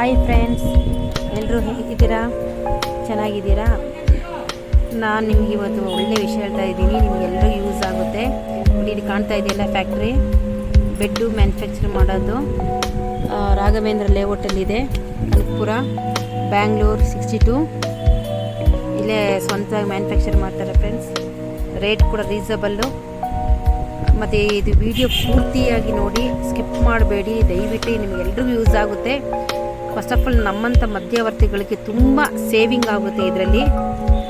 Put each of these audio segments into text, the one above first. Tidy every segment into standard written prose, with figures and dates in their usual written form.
Hi friends, ಎಲ್ಲರೂ ಹೇಗಿದ್ದೀರಾ? ಚೆನ್ನಾಗಿದ್ದೀರಾ? ನಾನು ನಿಮಗೆ ಇವತ್ತು ಒಳ್ಳೆ ವಿಷಯ ಹೇಳ್ತಾ ಇದ್ದೀನಿ, ನಿಮಗೆಲ್ಲರೂ ಯೂಸ್ ಆಗುತ್ತೆ. ಇಲ್ಲಿ ಕಾಣ್ತಾ ಇದೆಯಲ್ಲ ಫ್ಯಾಕ್ಟ್ರಿ, ಬೆಡ್ಡು ಮ್ಯಾನುಫ್ಯಾಕ್ಚರ್ ಮಾಡೋದು ರಾಘವೇಂದ್ರ ಲೇಔಟಲ್ಲಿದೆ, ಕನಕಪುರ, ಬ್ಯಾಂಗ್ಳೂರು 62. ಇಲ್ಲೇ ಸ್ವಂತವಾಗಿ ಮ್ಯಾನುಫ್ಯಾಕ್ಚರ್ ಮಾಡ್ತಾರೆ ಫ್ರೆಂಡ್ಸ್. ರೇಟ್ ಕೂಡ ರೀಸನಬಲ್ಲು. ಮತ್ತು ಇದು ವಿಡಿಯೋ ಪೂರ್ತಿಯಾಗಿ ನೋಡಿ, ಸ್ಕಿಪ್ ಮಾಡಬೇಡಿ ದಯವಿಟ್ಟು, ನಿಮಗೆಲ್ರಿಗೂ ಯೂಸ್ ಆಗುತ್ತೆ. ಫಸ್ಟ್ ಆಫ್ ಆಲ್ ನಮ್ಮಂಥ ಮಧ್ಯವರ್ತಿಗಳಿಗೆ ತುಂಬ ಸೇವಿಂಗ್ ಆಗುತ್ತೆ ಇದರಲ್ಲಿ.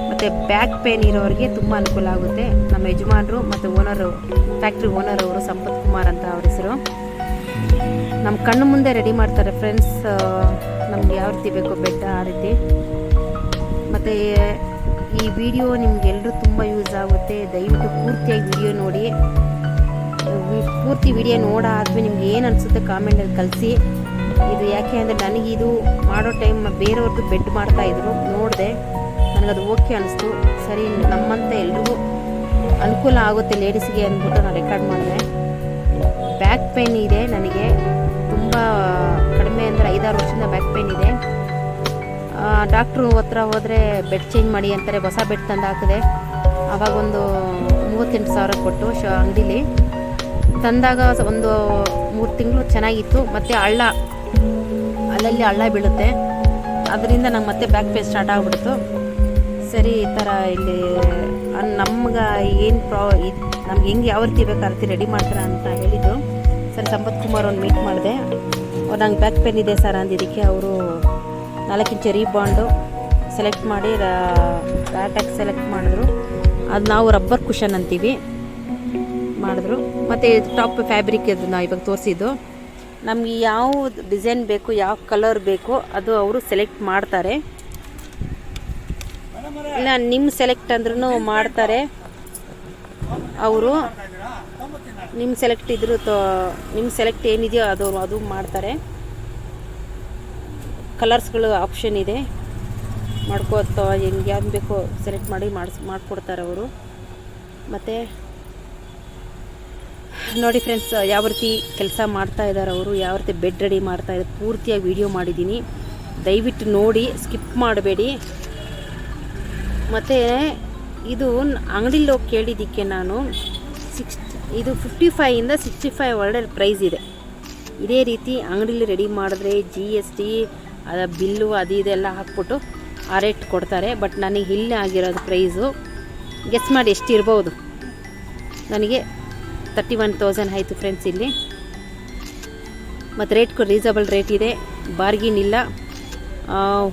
ಮತ್ತು ಬ್ಯಾಕ್ ಪೇನ್ ಇರೋರಿಗೆ ತುಂಬ ಅನುಕೂಲ ಆಗುತ್ತೆ. ನಮ್ಮ ಯಜಮಾನರು ಮತ್ತು ಓನರು, ಫ್ಯಾಕ್ಟ್ರಿ ಓನರ್ ಅವರು ಸಂಪತ್ ಕುಮಾರ್ ಅಂತ ಅವ್ರ ಹೆಸರು. ನಮ್ಮ ಕಣ್ಣು ಮುಂದೆ ರೆಡಿ ಮಾಡ್ತಾರೆ ಫ್ರೆಂಡ್ಸ್. ನಮ್ಗೆ ಯಾವ ರೀತಿ ಬೇಕೋ ಬೆಡ್ ಆ ರೀತಿ. ಮತ್ತು ಈ ವಿಡಿಯೋ ನಿಮಗೆಲ್ಲರೂ ತುಂಬ ಯೂಸ್ ಆಗುತ್ತೆ. ದಯವಿಟ್ಟು ಪೂರ್ತಿಯಾಗಿ ವಿಡಿಯೋ ನೋಡಿ. ಪೂರ್ತಿ ವಿಡಿಯೋ ನೋಡಾದ್ಮೇಲೆ ನಿಮ್ಗೆ ಏನು ಅನಿಸುತ್ತೆ ಕಾಮೆಂಟಲ್ಲಿ ಕಳಿಸಿ. ಇದು ಯಾಕೆ ಅಂದರೆ ನನಗಿದು ಮಾಡೋ ಟೈಮ್ ಬೇರೆಯವ್ರದ್ದು ಬೆಡ್ ಮಾಡ್ತಾಯಿದ್ರು, ನೋಡಿದೆ, ನನಗದು ಓಕೆ ಅನಿಸ್ತು. ಸರಿ, ನಮ್ಮಂತ ಎಲ್ರಿಗೂ ಅನುಕೂಲ ಆಗುತ್ತೆ ಲೇಡೀಸ್ಗೆ ಅಂದ್ಬಿಟ್ಟು ನಾನು ರೆಕಾರ್ಡ್ ಮಾಡಿದೆ. ಬ್ಯಾಕ್ ಪೇನ್ ಇದೆ ನನಗೆ, ತುಂಬ ಕಡಿಮೆ ಅಂದರೆ 5-6 ವರ್ಷದಿಂದ ಬ್ಯಾಕ್ ಪೇನ್ ಇದೆ. ಡಾಕ್ಟ್ರು ಹತ್ರ ಹೋದರೆ ಬೆಡ್ ಚೇಂಜ್ ಮಾಡಿ ಅಂತಾರೆ. ಹೊಸ ಬೆಡ್ ತಂದು ಹಾಕಿದೆ. ಆವಾಗ ಒಂದು 38,000 ಕೊಟ್ಟು ಅಂಗಡೀಲಿ ತಂದಾಗ ಒಂದು 3 ತಿಂಗಳು ಚೆನ್ನಾಗಿತ್ತು. ಮತ್ತು ಅಲ್ಲಲ್ಲಿ ಹಳ್ಳ ಬೀಳುತ್ತೆ, ಅದರಿಂದ ನಂಗೆ ಮತ್ತೆ ಬ್ಯಾಕ್ ಪೇನ್ ಸ್ಟಾರ್ಟ್ ಆಗಿಬಿಡ್ತು. ಸರಿ, ಈ ಥರ ಇಲ್ಲಿ ನಮ್ಗೆ ಏನು ನಮ್ಗೆ ಹೆಂಗೆ ಯಾವ ರೀತಿ ಬೇಕು ಆ ರೀತಿ ರೆಡಿ ಮಾಡ್ತಾರೆ ಅಂತ ಹೇಳಿದರು. ಸರಿ, ಸಂಪತ್ ಕುಮಾರ್ ಅವ್ನು ಮೀಟ್ ಮಾಡಿದೆ. ಅವ್ರು ನಂಗೆ ಬ್ಯಾಕ್ ಪೇನ್ ಇದೆ ಸರ್ ಅಂದಿದ್ದಕ್ಕೆ ಅವರು 4 ಇಂಚ್ ರೀಬಾಂಡು ಸೆಲೆಕ್ಟ್ ಮಾಡಿ ರ್ಯಾಟ್ಯಾಕ್ ಸೆಲೆಕ್ಟ್ ಮಾಡಿದ್ರು. ಅದು ನಾವು ರಬ್ಬರ್ ಕುಷನ್ ಅಂತೀವಿ, ಮಾಡಿದ್ರು. ಮತ್ತು ಟಾಪ್ ಫ್ಯಾಬ್ರಿಕ್ ಅದು ನಾವು ಇವಾಗ ತೋರಿಸಿದ್ದು. ನಮಗೆ ಯಾವ ಡಿಸೈನ್ ಬೇಕು, ಯಾವ ಕಲರ್ ಬೇಕು ಅದು ಅವರು ಸೆಲೆಕ್ಟ್ ಮಾಡ್ತಾರೆ. ಇಲ್ಲ ನಿಮ್ಮ ಸೆಲೆಕ್ಟ್ ಅಂದ್ರೂ ಮಾಡ್ತಾರೆ ಅವರು. ನಿಮ್ಮ ಸೆಲೆಕ್ಟ್ ಇದ್ರೂ ನಿಮ್ಮ ಸೆಲೆಕ್ಟ್ ಏನಿದೆಯೋ ಅದು ಮಾಡ್ತಾರೆ. ಕಲರ್ಸ್ಗಳು ಆಪ್ಷನ್ ಇದೆ, ಮಾಡ್ಕೋತ ಹೆಂಗೆ ಯಾವ್ದು ಬೇಕೋ ಸೆಲೆಕ್ಟ್ ಮಾಡಿ ಮಾಡಿಕೊಡ್ತಾರೆ ಅವರು. ಮತ್ತು ನೋಡಿ ಫ್ರೆಂಡ್ಸ್, ಯಾವ ರೀತಿ ಕೆಲಸ ಮಾಡ್ತಾ ಇದ್ದಾರೆ ಅವರು, ಯಾವ ರೀತಿ ಬೆಡ್ ರೆಡಿ ಮಾಡ್ತಾ ಇದ್ದಾರೆ, ಪೂರ್ತಿಯಾಗಿ ವಿಡಿಯೋ ಮಾಡಿದ್ದೀನಿ. ದಯವಿಟ್ಟು ನೋಡಿ, ಸ್ಕಿಪ್ ಮಾಡಬೇಡಿ. ಮತ್ತು ಇದು ಅಂಗಡಿಲಿ ಹೋಗಿ ಕೇಳಿದ್ದಕ್ಕೆ ನಾನು ಇದು 55 ಇಂದ 65 ಒಳ್ಳೆ ಪ್ರೈಸ್ ಇದೆ. ಇದೇ ರೀತಿ ಅಂಗಡಿಲಿ ರೆಡಿ ಮಾಡಿದ್ರೆ GST ಬಿಲ್ಲು ಅದು ಇದೆಲ್ಲ ಹಾಕ್ಬಿಟ್ಟು ಆ ರೇಟ್ ಕೊಡ್ತಾರೆ. ಬಟ್ ನನಗೆ ಇಲ್ಲೇ ಆಗಿರೋದು ಪ್ರೈಸು ಗೆಸ್ ಮಾಡಿ ಎಷ್ಟಿರ್ಬೋದು. ನನಗೆ 31,000 ಆಯಿತು ಫ್ರೆಂಡ್ಸ್ ಇಲ್ಲಿ. ಮತ್ತು ರೇಟ್ ಕೂಡ ರೀಸನಬಲ್ ರೇಟ್ ಇದೆ, ಬಾರ್ಗಿನ್ ಇಲ್ಲ.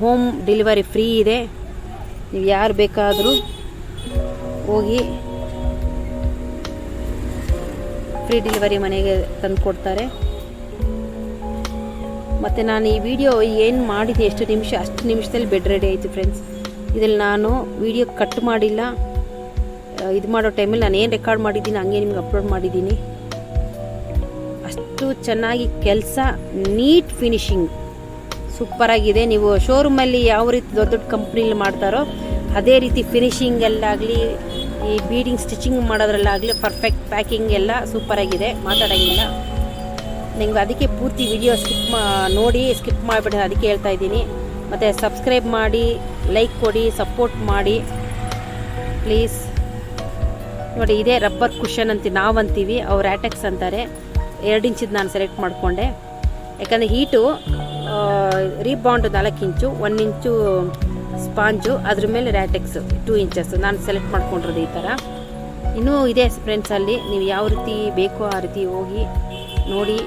ಹೋಮ್ ಡೆಲಿವರಿ ಫ್ರೀ ಇದೆ. ನೀವು ಯಾರು ಬೇಕಾದರೂ ಹೋಗಿ ಫ್ರೀ ಡೆಲಿವರಿ ಮನೆಗೆ ತಂದು ಕೊಡ್ತಾರೆ. ಮತ್ತು ನಾನು ಈ ವಿಡಿಯೋ ಏನು ಮಾಡಿದೆ ಎಷ್ಟು ನಿಮಿಷ, ಅಷ್ಟು ನಿಮಿಷದಲ್ಲಿ ಬೆಡ್ ರೆಡಿ ಆಯಿತು ಫ್ರೆಂಡ್ಸ್. ಇದರಲ್ಲಿ ನಾನು ವಿಡಿಯೋ ಕಟ್ ಮಾಡಿಲ್ಲ. ಇದು ಮಾಡೋ ಟೈಮಲ್ಲಿ ನಾನು ಏನು ರೆಕಾರ್ಡ್ ಮಾಡಿದ್ದೀನಿ ಹಂಗೆ ನಿಮ್ಗೆ ಅಪ್ಲೋಡ್ ಮಾಡಿದ್ದೀನಿ. ಅಷ್ಟು ಚೆನ್ನಾಗಿ ಕೆಲಸ, ನೀಟ್ ಫಿನಿಶಿಂಗ್ ಸೂಪರಾಗಿದೆ. ನೀವು ಶೋರೂಮಲ್ಲಿ ಯಾವ ರೀತಿ ದೊಡ್ಡ ದೊಡ್ಡ ಕಂಪ್ನಿಲಿ ಮಾಡ್ತಾರೋ ಅದೇ ರೀತಿ ಫಿನಿಶಿಂಗಲ್ಲಾಗಲಿ, ಈ ಬೀಡಿಂಗ್ ಸ್ಟಿಚಿಂಗ್ ಮಾಡೋದ್ರಲ್ಲಾಗಲಿ ಪರ್ಫೆಕ್ಟ್, ಪ್ಯಾಕಿಂಗ್ ಎಲ್ಲ ಸೂಪರಾಗಿದೆ, ಮಾತಾಡೋಂಗಿಲ್ಲ. ನಿಮ್ಗೆ ಅದಕ್ಕೆ ಪೂರ್ತಿ ವಿಡಿಯೋ ನೋಡಿ ಸ್ಕಿಪ್ ಮಾಡಿಬಿಡಿ, ಅದಕ್ಕೆ ಹೇಳ್ತಾ ಇದ್ದೀನಿ. ಮತ್ತು ಸಬ್ಸ್ಕ್ರೈಬ್ ಮಾಡಿ, ಲೈಕ್ ಕೊಡಿ, ಸಪೋರ್ಟ್ ಮಾಡಿ ಪ್ಲೀಸ್. ನೋಡಿ, ಇದೇ ರಬ್ಬರ್ ಕುಷನ್ ನಾವು ಅಂತೀವಿ, ಅವ್ರು ರ್ಯಾಟ್ಯಾಕ್ಸ್ ಅಂತಾರೆ. 2 ಇಂಚಿದ್ದು ನಾನು ಸೆಲೆಕ್ಟ್ ಮಾಡಿಕೊಂಡೆ. ಯಾಕಂದರೆ ಹೀಟು ರೀಬಾಂಡ್ 4 ಇಂಚು, 1 ಇಂಚು ಸ್ಪಾಂಜು, ಅದ್ರ ಮೇಲೆ ರ್ಯಾಟ್ಯಾಕ್ಸ್ 2 ಇಂಚಸ್ ನಾನು ಸೆಲೆಕ್ಟ್ ಮಾಡ್ಕೊಂಡಿರೋದು ಈ ಥರ. ಇನ್ನೂ ಇದೆ ಫ್ರೆಂಡ್ಸಲ್ಲಿ, ನೀವು ಯಾವ ರೀತಿ ಬೇಕೋ ಆ ರೀತಿ ಹೋಗಿ ನೋಡಿ,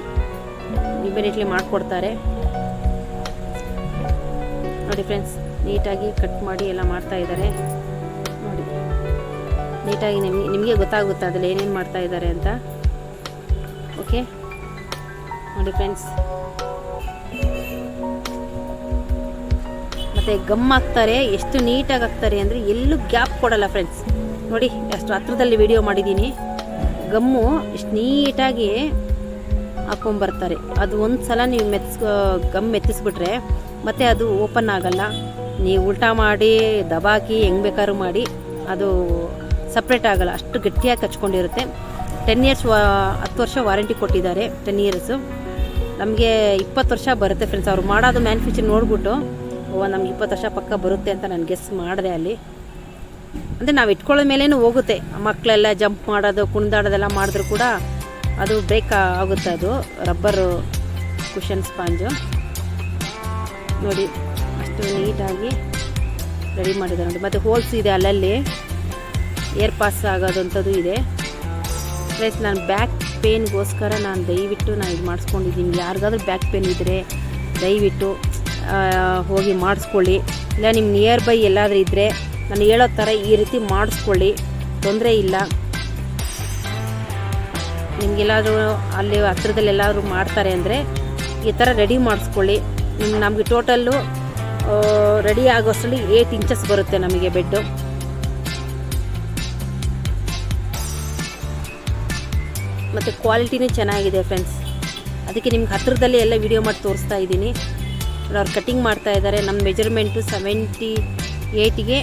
ಇಮಿಡಿಯೇಟ್ಲಿ ಮಾಡಿಕೊಡ್ತಾರೆ. ನೋಡಿ ಫ್ರೆಂಡ್ಸ್, ನೀಟಾಗಿ ಕಟ್ ಮಾಡಿ ಎಲ್ಲ ಮಾಡ್ತಾ ಇದ್ದಾರೆ. ನೋಡಿ, ನೀಟಾಗಿ ನಿಮಗೆ ಗೊತ್ತಾಗುತ್ತೆ ಅದ್ರಲ್ಲಿ ಏನೇನು ಮಾಡ್ತಾ ಇದ್ದಾರೆ ಅಂತ. ಓಕೆ, ನೋಡಿ ಫ್ರೆಂಡ್ಸ್. ಮತ್ತು ಗಮ್ ಹಾಕ್ತಾರೆ, ಎಷ್ಟು ನೀಟಾಗಿ ಹಾಕ್ತಾರೆ ಅಂದರೆ ಎಲ್ಲೂ ಗ್ಯಾಪ್ ಕೊಡಲ್ಲ ಫ್ರೆಂಡ್ಸ್. ನೋಡಿ, ಅಷ್ಟು ಹತ್ರದಲ್ಲಿ ವಿಡಿಯೋ ಮಾಡಿದ್ದೀನಿ. ಗಮ್ಮು ಎಷ್ಟು ನೀಟಾಗಿ ಹಾಕ್ಕೊಂಬರ್ತಾರೆ. ಅದು ಒಂದು ಸಲ ನೀವು ಗಮ್ ಮೆತ್ತಿಸ್ಬಿಟ್ರೆ ಮತ್ತು ಅದು ಓಪನ್ ಆಗಲ್ಲ. ನೀವು ಉಲ್ಟಾ ಮಾಡಿ ದಬಾಕಿ ಹೆಂಗೆ ಬೇಕಾದ್ರೂ ಮಾಡಿ ಅದು ಸಪ್ರೇಟ್ ಆಗಲ್ಲ, ಅಷ್ಟು ಗಟ್ಟಿಯಾಗಿ ಕಚ್ಕೊಂಡಿರುತ್ತೆ. 10 ಇಯರ್ಸ್ 10 ವರ್ಷ ವಾರಂಟಿ ಕೊಟ್ಟಿದ್ದಾರೆ, 10 ಇಯರ್ಸು. ನಮಗೆ 20 ವರ್ಷ ಬರುತ್ತೆ ಫ್ರೆಂಡ್ಸ್. ಅವ್ರು ಮಾಡೋದು ಮ್ಯಾನುಫ್ಯಾಕ್ಚರ್ ನೋಡಿಬಿಟ್ಟು ನಮ್ಗೆ 20 ವರ್ಷ ಪಕ್ಕ ಬರುತ್ತೆ ಅಂತ ನಾನು ಗೆಸ್ ಮಾಡಿದೆ ಅಲ್ಲಿ. ಅಂದರೆ ನಾವು ಇಟ್ಕೊಳ್ಳೋ ಮೇಲೇನೂ ಹೋಗುತ್ತೆ. ಮಕ್ಕಳೆಲ್ಲ ಜಂಪ್ ಮಾಡೋದು ಕುಣಿದಾಡೋದೆಲ್ಲ ಮಾಡಿದ್ರು ಕೂಡ ಅದು ಬ್ರೇಕ್ ಆಗುತ್ತೆ. ಅದು ರಬ್ಬರು ಕುಷನ್ ಸ್ಪಾಂಜು ನೋಡಿ ಅಷ್ಟು ನೀಟಾಗಿ ರೆಡಿ ಮಾಡಿದ್ದಾರೆ ನೋಡಿ. ಮತ್ತು ಹೋಲ್ಸ್ ಇದೆ ಅಲ್ಲಲ್ಲಿ ಏರ್ ಪಾಸ್ ಆಗೋದಂಥದ್ದು ಇದೆ ಫ್ರೆಂಡ್ಸ್. ನಾನು ಬ್ಯಾಕ್ ಪೇನ್ಗೋಸ್ಕರ ನಾನು ದಯವಿಟ್ಟು ಇದು ಮಾಡಿಸ್ಕೊಂಡಿದ್ದೀನಿ. ಯಾರಿಗಾದ್ರೂ ಬ್ಯಾಕ್ ಪೇನ್ ಇದ್ದರೆ ದಯವಿಟ್ಟು ಹೋಗಿ ಮಾಡಿಸ್ಕೊಳ್ಳಿ. ಇಲ್ಲ ನಿಮ್ಮ ನಿಯರ್ ಬೈ ಎಲ್ಲಾದರೂ ಇದ್ದರೆ ನಾನು ಹೇಳೋ ಥರ ಈ ರೀತಿ ಮಾಡಿಸ್ಕೊಳ್ಳಿ, ತೊಂದರೆ ಇಲ್ಲ. ನಿಮಗೆಲ್ಲಾದರೂ ಅಲ್ಲಿ ಹತ್ರದಲ್ಲಿ ಎಲ್ಲಾದರೂ ಮಾಡ್ತಾರೆ ಅಂದರೆ ಈ ಥರ ರೆಡಿ ಮಾಡಿಸ್ಕೊಳ್ಳಿ. ನಮಗೆ ಟೋಟಲ್ಲು ರೆಡಿ ಆಗೋಷ್ಟರಲ್ಲಿ 8 ಇಂಚಸ್ ಬರುತ್ತೆ ನಮಗೆ ಬೆಡ್ಡು. ಮತ್ತು ಕ್ವಾಲಿಟಿನೂ ಚೆನ್ನಾಗಿದೆ ಫ್ರೆಂಡ್ಸ್. ಅದಕ್ಕೆ ನಿಮ್ಗೆ ಹತ್ತಿರದಲ್ಲಿ ಎಲ್ಲ ವೀಡಿಯೋ ಮಾಡಿ ತೋರಿಸ್ತಾ ಇದ್ದೀನಿ. ಅವ್ರು ಕಟ್ಟಿಂಗ್ ಮಾಡ್ತಾ ಇದ್ದಾರೆ. ನಮ್ಮ ಮೆಜರ್ಮೆಂಟು 78ಗೆ